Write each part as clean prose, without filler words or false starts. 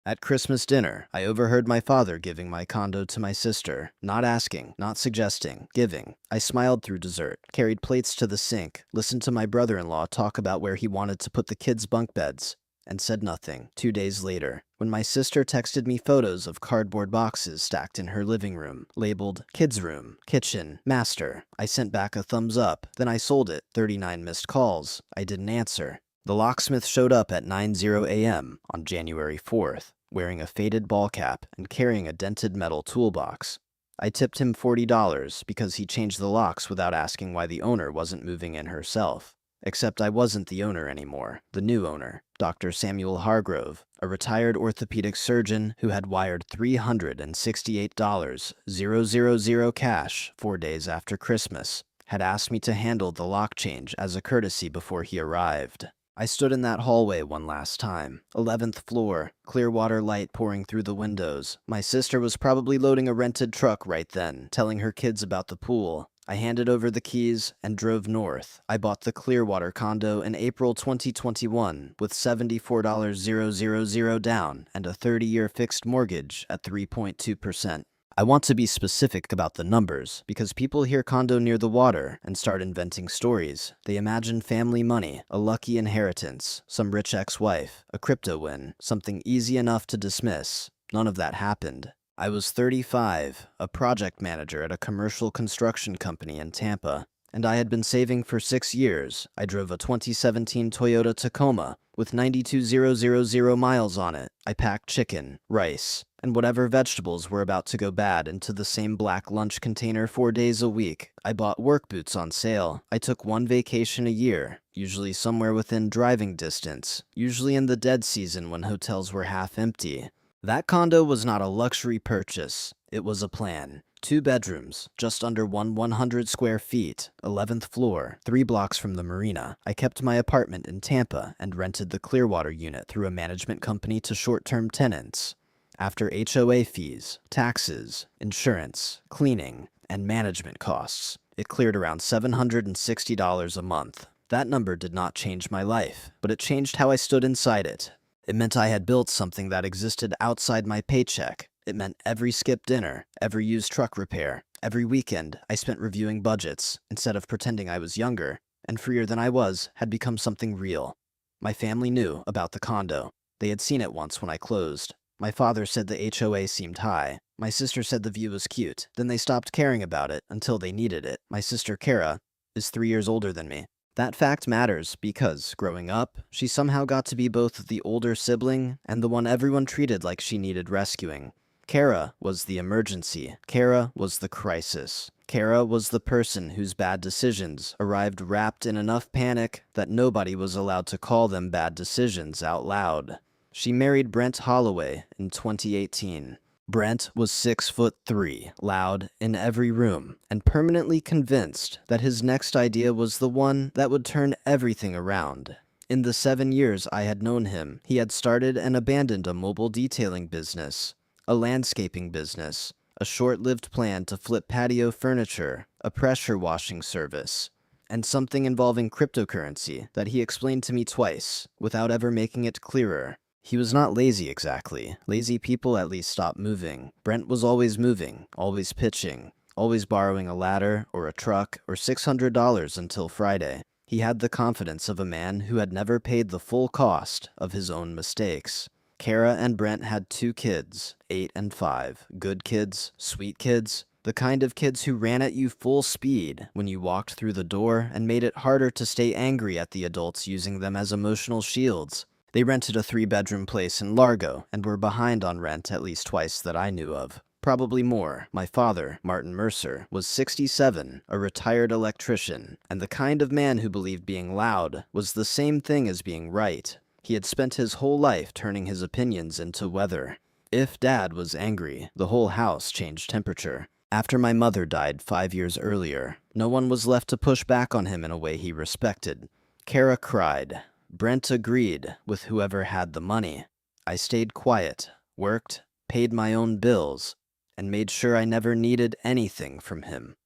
At Christmas dinner, I overheard my father giving my condo to my sister. Not asking, not suggesting, giving. I smiled through dessert, carried plates to the sink, listened to my brother-in-law talk about where he wanted to put the kids' bunk beds, and said nothing. 2 days later, when my sister texted me photos of cardboard boxes stacked in her living room, labeled kids' room, kitchen, master, I sent back a thumbs up. Then I sold it. 39 missed calls. I didn't answer. The locksmith showed up at 9:00 a.m. on January 4th, wearing a faded ball cap and carrying a dented metal toolbox. I tipped him $40 because he changed the locks without asking why the owner wasn't moving in herself. Except I wasn't the owner anymore, the new owner, Dr. Samuel Hargrove, a retired orthopedic surgeon who had wired $368,000 cash 4 days after Christmas, had asked me to handle the lock change as a courtesy before he arrived. I stood in that hallway one last time. 11th floor, clear water light pouring through the windows. My sister was probably loading a rented truck right then, telling her kids about the pool. I handed over the keys and drove north. I bought the Clearwater condo in April 2021 with $74,000 down and a 30-year fixed mortgage at 3.2%. I want to be specific about the numbers because people hear condo near the water and start inventing stories. They imagine family money, a lucky inheritance, some rich ex-wife, a crypto win, something easy enough to dismiss. None of that happened. I was 35, a project manager at a commercial construction company in Tampa, and I had been saving for 6 years. I drove a 2017 Toyota Tacoma with 92,000 miles on it. I packed chicken, rice, and whatever vegetables were about to go bad into the same black lunch container 4 days a week. I bought work boots on sale. I took one vacation a year, usually somewhere within driving distance, usually in the dead season when hotels were half empty. That condo was not a luxury purchase. It was a plan. 2 bedrooms, just under 100 square feet, 11th floor, 3 blocks from the marina. I kept my apartment in Tampa and rented the Clearwater unit through a management company to short-term tenants. After HOA fees, taxes, insurance, cleaning, and management costs, it cleared around $760 a month. That number did not change my life, but it changed how I stood inside it. It meant I had built something that existed outside my paycheck. It meant every skipped dinner, every used truck repair, every weekend I spent reviewing budgets instead of pretending I was younger and freer than I was had become something real. My family knew about the condo. They had seen it once when I closed. My father said the HOA seemed high. My sister said the view was cute. Then they stopped caring about it until they needed it. My sister Kara is 3 years older than me. That fact matters because, growing up, she somehow got to be both the older sibling and the one everyone treated like she needed rescuing. Kara was the emergency. Kara was the crisis. Kara was the person whose bad decisions arrived wrapped in enough panic that nobody was allowed to call them bad decisions out loud. She married Brent Holloway in 2018. Brent was 6'3", loud, in every room, and permanently convinced that his next idea was the one that would turn everything around. In the 7 years I had known him, he had started and abandoned a mobile detailing business, a landscaping business, a short-lived plan to flip patio furniture, a pressure washing service, and something involving cryptocurrency that he explained to me twice, without ever making it clearer. He was not lazy exactly. Lazy people at least stop moving. Brent was always moving, always pitching, always borrowing a ladder or a truck or $600 until Friday. He had the confidence of a man who had never paid the full cost of his own mistakes. Kara and Brent had 2 kids, 8 and 5. Good kids, sweet kids, the kind of kids who ran at you full speed when you walked through the door and made it harder to stay angry at the adults using them as emotional shields. They rented a 3-bedroom place in Largo and were behind on rent at least twice that I knew of. Probably more. My father, Martin Mercer, was 67, a retired electrician, and the kind of man who believed being loud was the same thing as being right. He had spent his whole life turning his opinions into weather. If Dad was angry, the whole house changed temperature. After my mother died 5 years earlier, no one was left to push back on him in a way he respected. Kara cried. Brent agreed with whoever had the money. I stayed quiet, worked, paid my own bills, and made sure I never needed anything from him.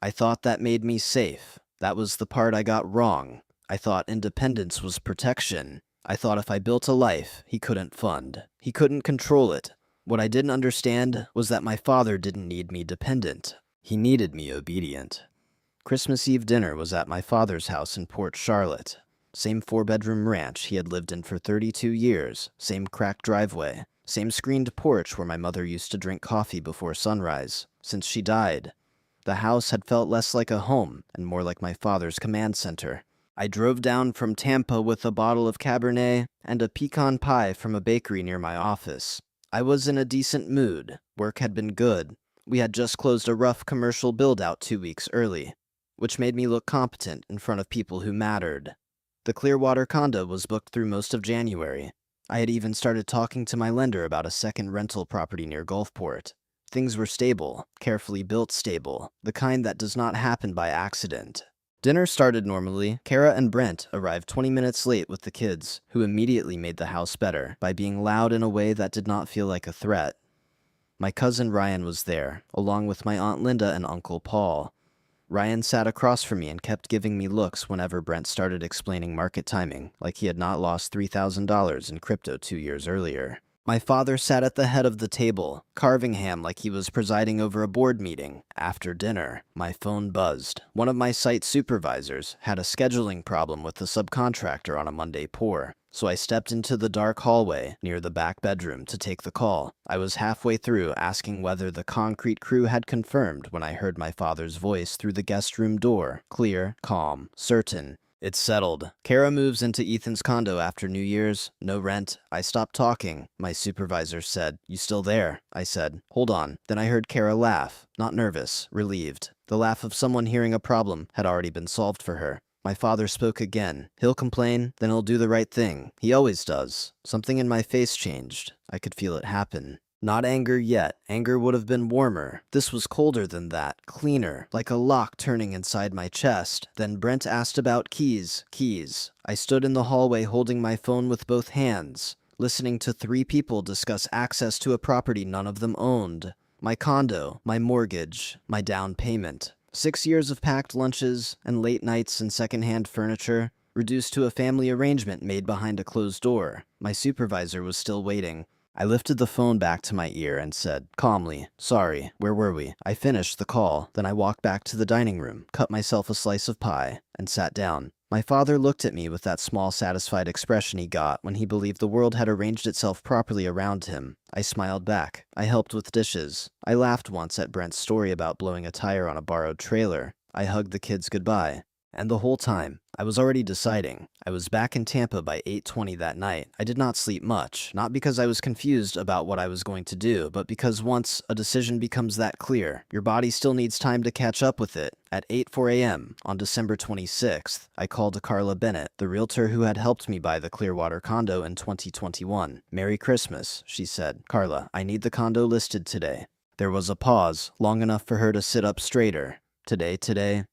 I thought that made me safe. That was the part I got wrong. I thought independence was protection. I thought if I built a life he couldn't fund, he couldn't control it. What I didn't understand was that my father didn't need me dependent. He needed me obedient. Christmas Eve dinner was at my father's house in Port Charlotte. Same 4-bedroom ranch he had lived in for 32 years, same cracked driveway, same screened porch where my mother used to drink coffee before sunrise, since she died. The house had felt less like a home and more like my father's command center. I drove down from Tampa with a bottle of Cabernet and a pecan pie from a bakery near my office. I was in a decent mood. Work had been good. We had just closed a rough commercial build-out 2 weeks early, which made me look competent in front of people who mattered. The Clearwater condo was booked through most of January. I had even started talking to my lender about a second rental property near Gulfport. Things were stable, carefully built stable, the kind that does not happen by accident. Dinner started normally. Kara and Brent arrived 20 minutes late with the kids, who immediately made the house better by being loud in a way that did not feel like a threat. My cousin Ryan was there, along with my Aunt Linda and Uncle Paul. Ryan sat across from me and kept giving me looks whenever Brent started explaining market timing, like he had not lost $3,000 in crypto 2 years earlier. My father sat at the head of the table, carving ham like he was presiding over a board meeting. After dinner, my phone buzzed. One of my site supervisors had a scheduling problem with the subcontractor on a Monday pour, so I stepped into the dark hallway near the back bedroom to take the call. I was halfway through asking whether the concrete crew had confirmed when I heard my father's voice through the guest room door, clear, calm, certain. It's settled. Kara moves into Ethan's condo after New Year's. No rent. I stopped talking. My supervisor said, "You still there?" I said, "Hold on." Then I heard Kara laugh. Not nervous, relieved. The laugh of someone hearing a problem had already been solved for her. My father spoke again. He'll complain, then he'll do the right thing. He always does. Something in my face changed. I could feel it happen. Not anger yet. Anger would have been warmer. This was colder than that, cleaner, like a lock turning inside my chest. Then Brent asked about keys. Keys. I stood in the hallway holding my phone with both hands, listening to 3 people discuss access to a property none of them owned. My condo, my mortgage, my down payment. 6 years of packed lunches and late nights and secondhand furniture, reduced to a family arrangement made behind a closed door. My supervisor was still waiting. I lifted the phone back to my ear and said, calmly, "Sorry, where were we?" I finished the call, then I walked back to the dining room, cut myself a slice of pie, and sat down. My father looked at me with that small, satisfied expression he got when he believed the world had arranged itself properly around him. I smiled back. I helped with dishes. I laughed once at Brent's story about blowing a tire on a borrowed trailer. I hugged the kids goodbye. And the whole time, I was already deciding. I was back in Tampa by 8:20 that night. I did not sleep much, not because I was confused about what I was going to do, but because once a decision becomes that clear, your body still needs time to catch up with it. At 8:04 a.m. on December 26th, I called Carla Bennett, the realtor who had helped me buy the Clearwater condo in 2021. "Merry Christmas," she said. "Carla, I need the condo listed today." There was a pause, long enough for her to sit up straighter. Today?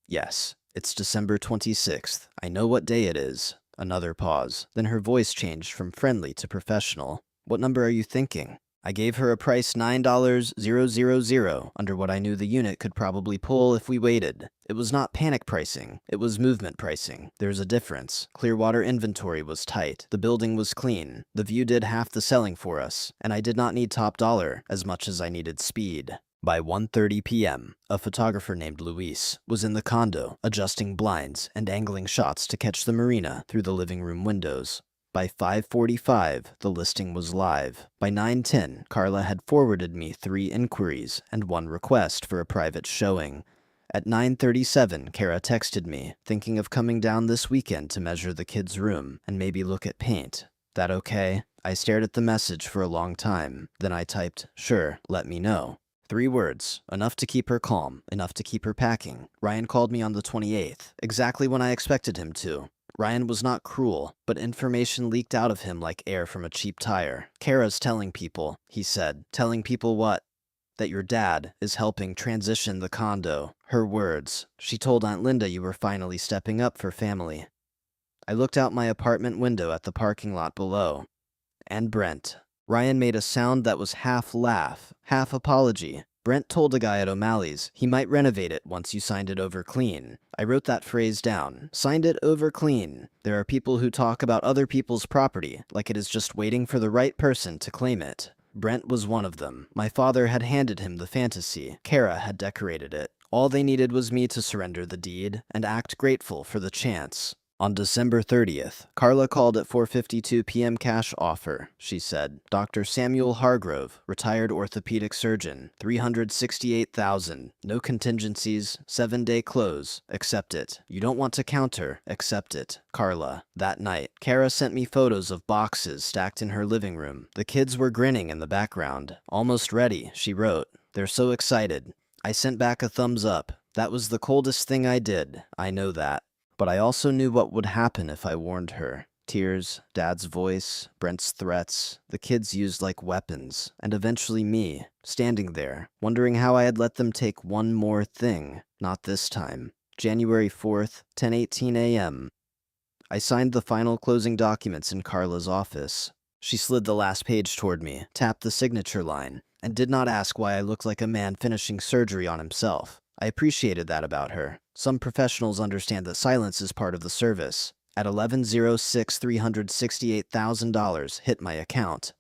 Yes. It's December 26th. I know what day it is. Another pause. Then her voice changed from friendly to professional. "What number are you thinking?" I gave her a price $9,000 under what I knew the unit could probably pull if we waited. It was not panic pricing. It was movement pricing. There's a difference. Clearwater inventory was tight. The building was clean. The view did half the selling for us. And I did not need top dollar as much as I needed speed. By 1:30 p.m., a photographer named Luis was in the condo, adjusting blinds and angling shots to catch the marina through the living room windows. By 5:45, the listing was live. By 9:10, Carla had forwarded me 3 inquiries and 1 request for a private showing. At 9:37, Kara texted me, thinking of coming down this weekend to measure the kids' room and maybe look at paint. That okay? I stared at the message for a long time. Then I typed, "Sure, let me know." 3 words, enough to keep her calm, enough to keep her packing. Ryan called me on the 28th, exactly when I expected him to. Ryan was not cruel, but information leaked out of him like air from a cheap tire. "Kara's telling people," he said. "Telling people what?" "That your dad is helping transition the condo." Her words. "She told Aunt Linda you were finally stepping up for family." I looked out my apartment window at the parking lot below. And Brent. Ryan made a sound that was half laugh, half apology. Brent told a guy at O'Malley's he might renovate it once you signed it over clean. I wrote that phrase down. Signed it over clean. There are people who talk about other people's property like it is just waiting for the right person to claim it. Brent was one of them. My father had handed him the fantasy. Kara had decorated it. All they needed was me to surrender the deed and act grateful for the chance. On December 30th, Carla called at 4:52 p.m. cash offer. She said, Dr. Samuel Hargrove, retired orthopedic surgeon, $368,000. No contingencies, 7-day close. Accept it. You don't want to counter. Accept it. Carla. That night, Kara sent me photos of boxes stacked in her living room. The kids were grinning in the background. Almost ready, she wrote. They're so excited. I sent back a thumbs up. That was the coldest thing I did. I know that. But I also knew what would happen if I warned her. Tears, Dad's voice, Brent's threats, the kids used like weapons, and eventually me, standing there, wondering how I had let them take one more thing. Not this time. January 4th, 10:18 a.m. I signed the final closing documents in Carla's office. She slid the last page toward me, tapped the signature line, and did not ask why I looked like a man finishing surgery on himself. I appreciated that about her. Some professionals understand that silence is part of the service. At 11:06, $368,000 hit my account.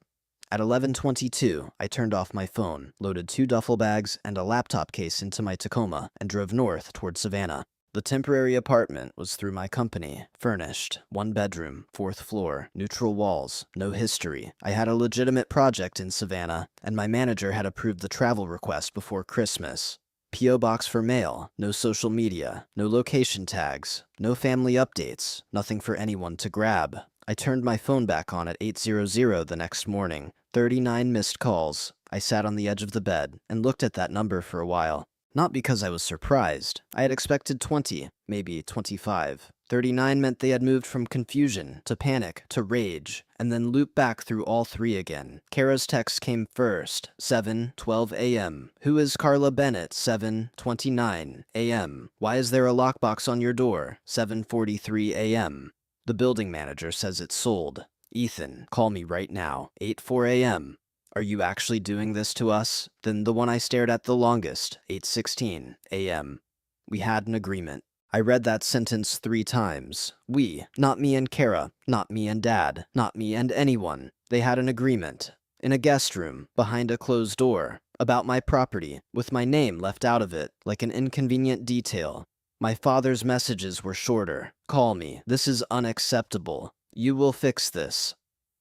At 11:22, I turned off my phone, loaded 2 duffel bags and a laptop case into my Tacoma, and drove north toward Savannah. The temporary apartment was through my company, furnished, 1 bedroom, 4th floor, neutral walls, no history. I had a legitimate project in Savannah, and my manager had approved the travel request before Christmas. P.O. box for mail, no social media, no location tags, no family updates, nothing for anyone to grab. I turned my phone back on at 8:00 the next morning. 39 missed calls. I sat on the edge of the bed and looked at that number for a while. Not because I was surprised. I had expected 20, maybe 25. 39 meant they had moved from confusion to panic to rage, and then looped back through all 3 again. Kara's text came first, 7:12 a.m. Who is Carla Bennett? 7:29 a.m. Why is there a lockbox on your door? 7:43 a.m. The building manager says it's sold. Ethan, call me right now. 8:04 a.m. Are you actually doing this to us? Then the one I stared at the longest, 8:16 a.m. We had an agreement. I read that sentence 3 times. We, not me and Kara, not me and Dad, not me and anyone. They had an agreement. In a guest room, behind a closed door, about my property, with my name left out of it, like an inconvenient detail. My father's messages were shorter. Call me. This is unacceptable. You will fix this.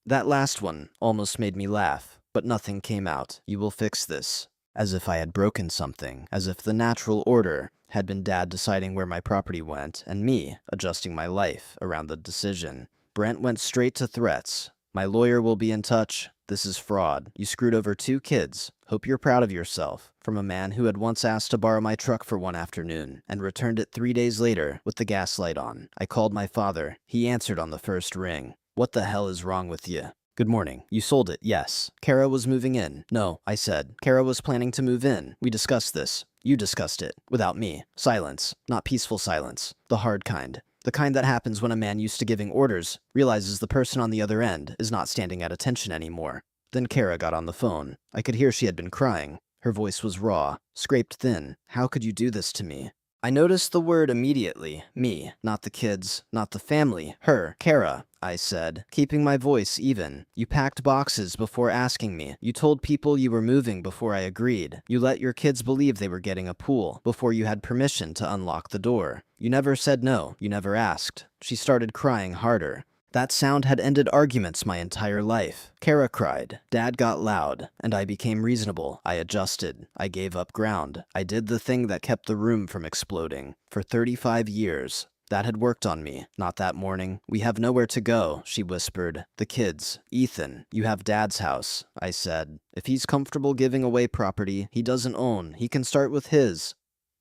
That last one almost made me laugh, but nothing came out. You will fix this. As if I had broken something, as if the natural order had been Dad deciding where my property went, and me adjusting my life around the decision. Brent went straight to threats. My lawyer will be in touch. This is fraud. You screwed over 2 kids. Hope you're proud of yourself. From a man who had once asked to borrow my truck for one afternoon, and returned it 3 days later with the gas light on. I called my father. He answered on the first ring. What the hell is wrong with you? Good morning. You sold it, yes. Kara was moving in. No, I said. Kara was planning to move in. We discussed this. You discussed it. Without me. Silence. Not peaceful silence. The hard kind. The kind that happens when a man used to giving orders realizes the person on the other end is not standing at attention anymore. Then Kara got on the phone. I could hear she had been crying. Her voice was raw, scraped thin. How could you do this to me? I noticed the word immediately. Me, not the kids, not the family. Her, Kara, I said, keeping my voice even. You packed boxes before asking me. You told people you were moving before I agreed. You let your kids believe they were getting a pool before you had permission to unlock the door. You never said no. You never asked. She started crying harder. That sound had ended arguments my entire life. Kara cried. Dad got loud, and I became reasonable. I adjusted. I gave up ground. I did the thing that kept the room from exploding. For 35 years. That had worked on me. Not that morning. We have nowhere to go, she whispered. The kids. Ethan, you have Dad's house, I said. If he's comfortable giving away property he doesn't own, he can start with his.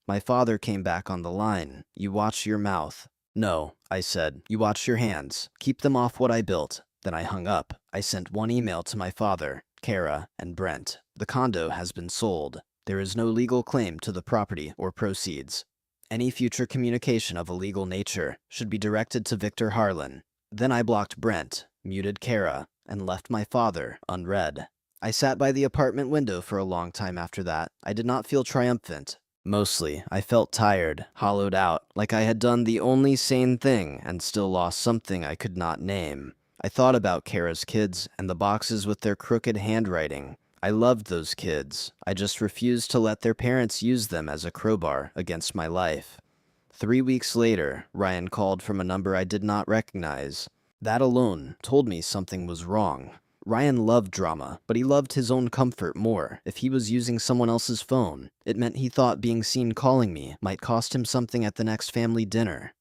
My father came back on the line. You watch your mouth. No, I said. You watch your hands. Keep them off what I built. Then I hung up. I sent one email to my father, Kara, and Brent. The condo has been sold. There is no legal claim to the property or proceeds. Any future communication of a legal nature should be directed to Victor Harlan. Then I blocked Brent, muted Kara, and left my father unread. I sat by the apartment window for a long time after that. I did not feel triumphant. Mostly, I felt tired, hollowed out, like I had done the only sane thing and still lost something I could not name. I thought about Kara's kids and the boxes with their crooked handwriting. I loved those kids. I just refused to let their parents use them as a crowbar against my life. 3 weeks later, Ryan called from a number I did not recognize. That alone told me something was wrong. Ryan loved drama, but he loved his own comfort more. If he was using someone else's phone, it meant he thought being seen calling me might cost him something at the next family dinner.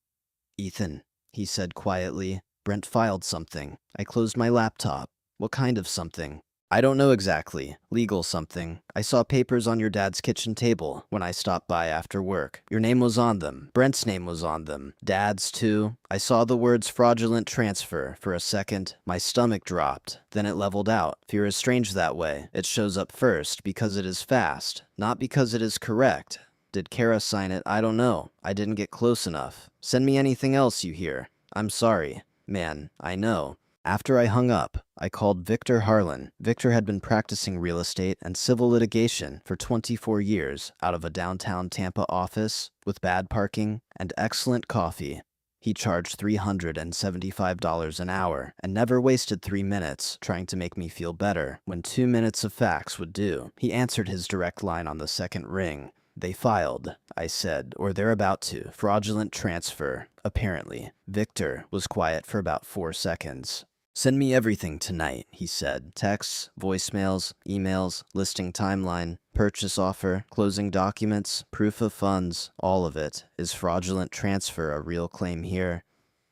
"Ethan," he said quietly. "Brent filed something. I closed my laptop." "What kind of something?" "I don't know exactly. Legal something. I saw papers on your dad's kitchen table when I stopped by after work. Your name was on them. Brent's name was on them. Dad's too. I saw the words fraudulent transfer. For a second, my stomach dropped. Then it leveled out. Fear is strange that way. It shows up first because it is fast, not because it is correct. Did Kara sign it? I don't know. I didn't get close enough. Send me anything else you hear. I'm sorry. Man, I know." After I hung up, I called Victor Harlan. Victor had been practicing real estate and civil litigation for 24 years out of a downtown Tampa office with bad parking and excellent coffee. He charged $375 an hour and never wasted 3 minutes trying to make me feel better when 2 minutes of facts would do. He answered his direct line on the second ring. "They filed," I said, "or they're about to. Fraudulent transfer, apparently." Victor was quiet for about 4 seconds. "Send me everything tonight," he said. "Texts, voicemails, emails, listing timeline, purchase offer, closing documents, proof of funds, all of it. Is fraudulent transfer a real claim here?"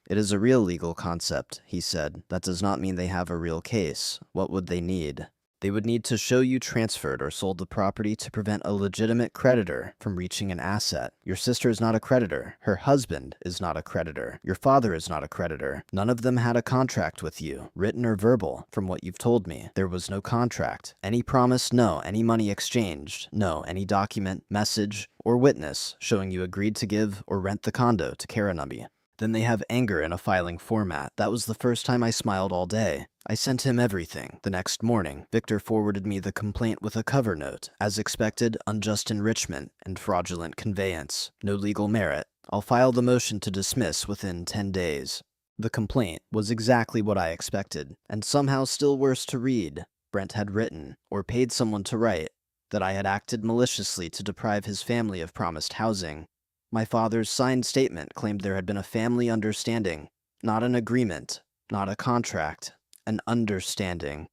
"It is a real legal concept," he said. "That does not mean they have a real case. What would they need?" "They would need to show you transferred or sold the property to prevent a legitimate creditor from reaching an asset. Your sister is not a creditor. Her husband is not a creditor. Your father is not a creditor. None of them had a contract with you, written or verbal, from what you've told me. There was no contract. Any promise? No. Any money exchanged? No. Any document, message, or witness showing you agreed to give or rent the condo to Karanumbi. Then they have anger in a filing format. That was the first time I smiled all day. I sent him everything. The next morning, Victor forwarded me the complaint with a cover note. As expected, unjust enrichment and fraudulent conveyance. No legal merit. I'll file the motion to dismiss within 10 days. The complaint was exactly what I expected, and somehow still worse to read. Brent had written, or paid someone to write, that I had acted maliciously to deprive his family of promised housing. My father's signed statement claimed there had been a family understanding, not an agreement, not a contract, an understanding.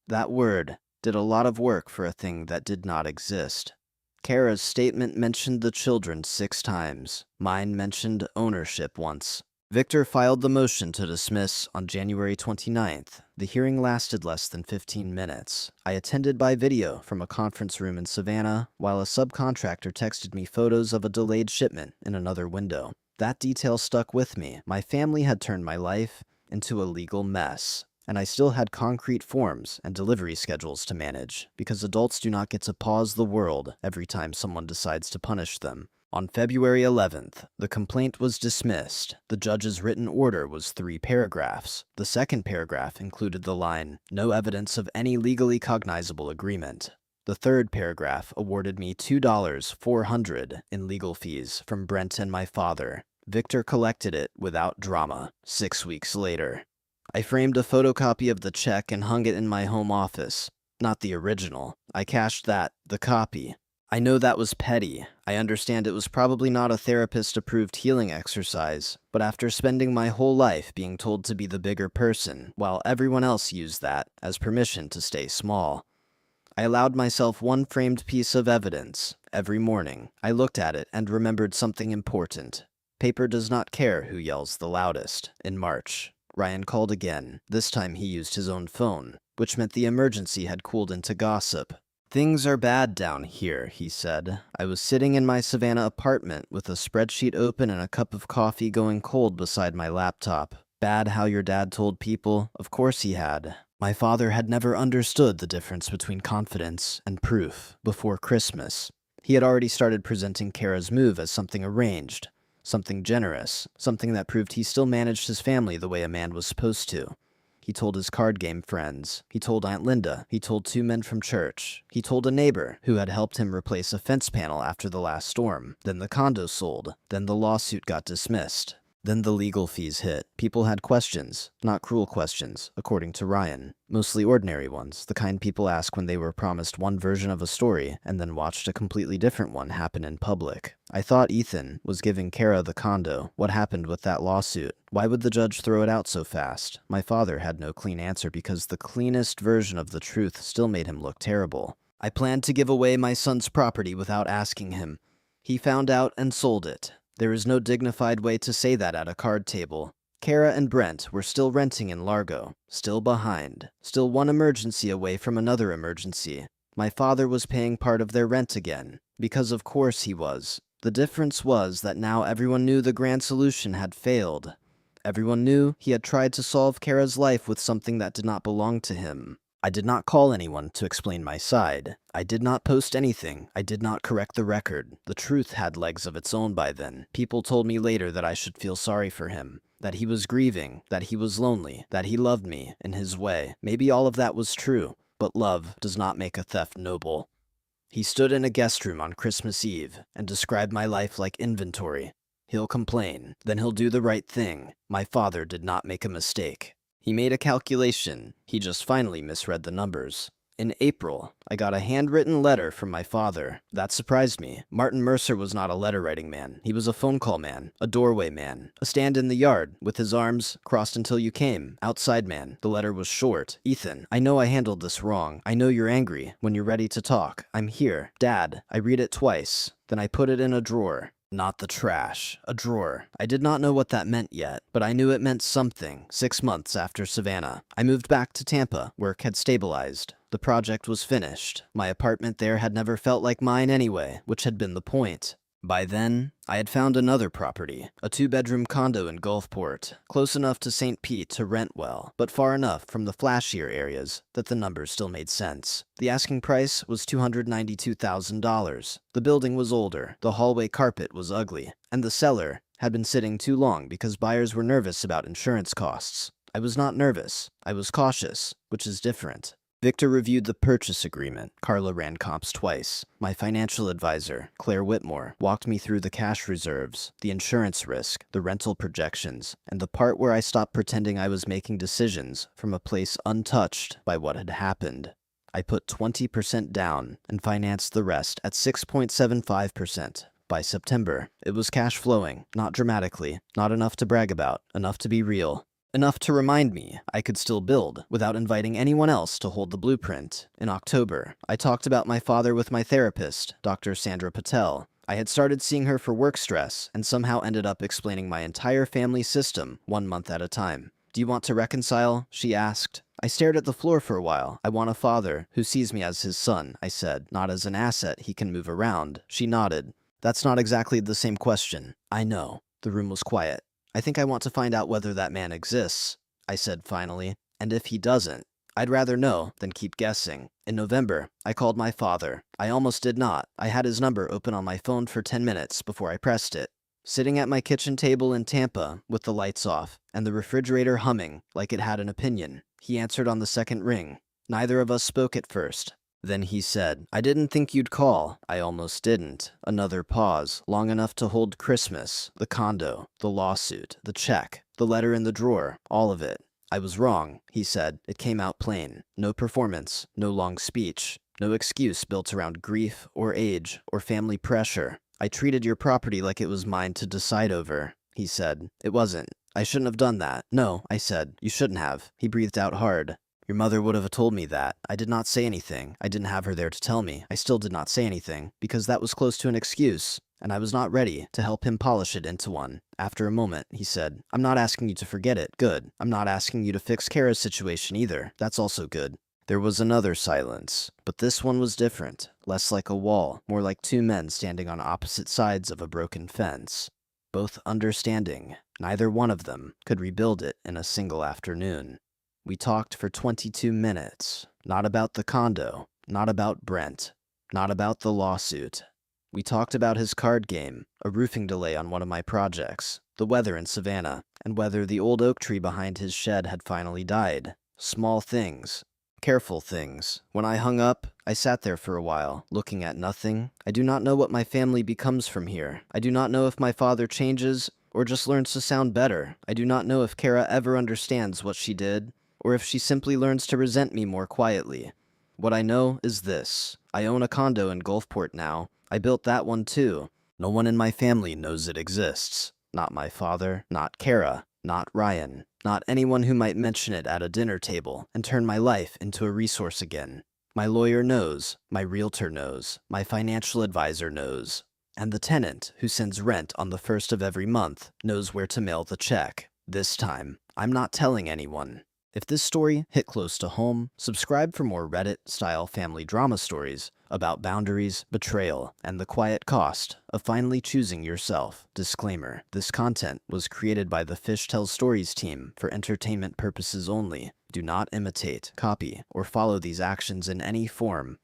That word did a lot of work for a thing that did not exist. Kara's statement mentioned the children 6 times. Mine mentioned ownership once. Victor filed the motion to dismiss on January 29th. The hearing lasted less than 15 minutes. I attended by video from a conference room in Savannah, while a subcontractor texted me photos of a delayed shipment in another window. That detail stuck with me. My family had turned my life into a legal mess, and I still had concrete forms and delivery schedules to manage, because adults do not get to pause the world every time someone decides to punish them. On February 11th, the complaint was dismissed. The judge's written order was 3 paragraphs. The second paragraph included the line, "No evidence of any legally cognizable agreement." The third paragraph awarded me $2,400 in legal fees from Brent and my father. Victor collected it without drama. 6 weeks later. I framed a photocopy of the check and hung it in my home office. Not the original. I cashed that, the copy. I know that was petty. I understand it was probably not a therapist-approved healing exercise, but after spending my whole life being told to be the bigger person, while everyone else used that as permission to stay small, I allowed myself one framed piece of evidence. Every morning, I looked at it and remembered something important. Paper does not care who yells the loudest. In March, Ryan called again. This time he used his own phone, which meant the emergency had cooled into gossip. "Things are bad down here," he said. I was sitting in my Savannah apartment with a spreadsheet open and a cup of coffee going cold beside my laptop. "Bad how your dad told people?" Of course he had. My father had never understood the difference between confidence and proof before Christmas. He had already started presenting Kara's move as something arranged, something generous, something that proved he still managed his family the way a man was supposed to. He told his card game friends. He told Aunt Linda. He told 2 men from church. He told a neighbor who had helped him replace a fence panel after the last storm. Then the condo sold. Then the lawsuit got dismissed. Then the legal fees hit. People had questions, not cruel questions, according to Ryan. Mostly ordinary ones, the kind people ask when they were promised one version of a story and then watched a completely different one happen in public. I thought Ethan was giving Kara the condo. What happened with that lawsuit? Why would the judge throw it out so fast? My father had no clean answer because the cleanest version of the truth still made him look terrible. I planned to give away my son's property without asking him. He found out and sold it. There is no dignified way to say that at a card table. Kara and Brent were still renting in Largo, still behind, still one emergency away from another emergency. My father was paying part of their rent again, because of course he was. The difference was that now everyone knew the grand solution had failed. Everyone knew he had tried to solve Kara's life with something that did not belong to him. I did not call anyone to explain my side. I did not post anything. I did not correct the record. The truth had legs of its own by then. People told me later that I should feel sorry for him, that he was grieving, that he was lonely, that he loved me in his way. Maybe all of that was true, but love does not make a theft noble. He stood in a guest room on Christmas Eve and described my life like inventory. He'll complain, then he'll do the right thing. My father did not make a mistake. He made a calculation. He just finally misread the numbers. In April, I got a handwritten letter from my father. That surprised me. Martin Mercer was not a letter-writing man. He was a phone call man, a doorway man, a stand in the yard with his arms crossed until you came, outside man. The letter was short. Ethan, I know I handled this wrong. I know you're angry. When you're ready to talk, I'm here. Dad, I read it twice. Then I put it in a drawer. Not the trash. A drawer. I did not know what that meant yet, but I knew it meant something. 6 months after Savannah, I moved back to Tampa. Work had stabilized. The project was finished. My apartment there had never felt like mine anyway, which had been the point. By then, I had found another property, a 2-bedroom condo in Gulfport, close enough to St. Pete to rent well, but far enough from the flashier areas that the numbers still made sense. The asking price was $292,000. The building was older, the hallway carpet was ugly, and the seller had been sitting too long because buyers were nervous about insurance costs. I was not nervous. I was cautious, which is different. Victor reviewed the purchase agreement. Carla ran comps twice. My financial advisor, Claire Whitmore, walked me through the cash reserves, the insurance risk, the rental projections, and the part where I stopped pretending I was making decisions from a place untouched by what had happened. I put 20% down and financed the rest at 6.75%. By September, it was cash flowing, not dramatically, not enough to brag about, enough to be real. Enough to remind me I could still build without inviting anyone else to hold the blueprint. In October, I talked about my father with my therapist, Dr. Sandra Patel. I had started seeing her for work stress and somehow ended up explaining my entire family system 1 month at a time. Do you want to reconcile? She asked. I stared at the floor for a while. I want a father who sees me as his son, I said, not as an asset he can move around. She nodded. That's not exactly the same question. I know. The room was quiet. I think I want to find out whether that man exists, I said finally, and if he doesn't, I'd rather know than keep guessing. In November, I called my father. I almost did not. I had his number open on my phone for 10 minutes before I pressed it. Sitting at my kitchen table in Tampa with the lights off and the refrigerator humming like it had an opinion, he answered on the second ring. Neither of us spoke at first. Then he said, I didn't think you'd call. I almost didn't. Another pause, long enough to hold Christmas, the condo, the lawsuit, the check, the letter in the drawer, all of it. I was wrong, he said. It came out plain. No performance, no long speech, no excuse built around grief or age or family pressure. I treated your property like it was mine to decide over, he said. It wasn't. I shouldn't have done that. No, I said. You shouldn't have. He breathed out hard. Your mother would have told me that. I did not say anything. I didn't have her there to tell me. I still did not say anything, because that was close to an excuse, and I was not ready to help him polish it into one. After a moment, he said, I'm not asking you to forget it. Good. I'm not asking you to fix Kara's situation either. That's also good. There was another silence, but this one was different. Less like a wall, more like 2 men standing on opposite sides of a broken fence. Both understanding. Neither one of them could rebuild it in a single afternoon. We talked for 22 minutes, not about the condo, not about Brent, not about the lawsuit, We talked about his card game, a roofing delay on one of my projects, the weather in Savannah, and whether the old oak tree behind his shed had finally died. Small things. Careful things. When I hung up, I sat there for a while, looking at nothing. I do not know what my family becomes from here. I do not know if my father changes or just learns to sound better. I do not know if Kara ever understands what she did, or if she simply learns to resent me more quietly. What I know is this. I own a condo in Gulfport now. I built that one too. No one in my family knows it exists. Not my father, not Kara, not Ryan, not anyone who might mention it at a dinner table and turn my life into a resource again. My lawyer knows, my realtor knows, my financial advisor knows, and the tenant who sends rent on the first of every month knows where to mail the check. This time, I'm not telling anyone. If this story hit close to home, subscribe for more Reddit-style family drama stories about boundaries, betrayal, and the quiet cost of finally choosing yourself. Disclaimer: this content was created by the Fish Tells Stories team for entertainment purposes only. Do not imitate, copy, or follow these actions in any form.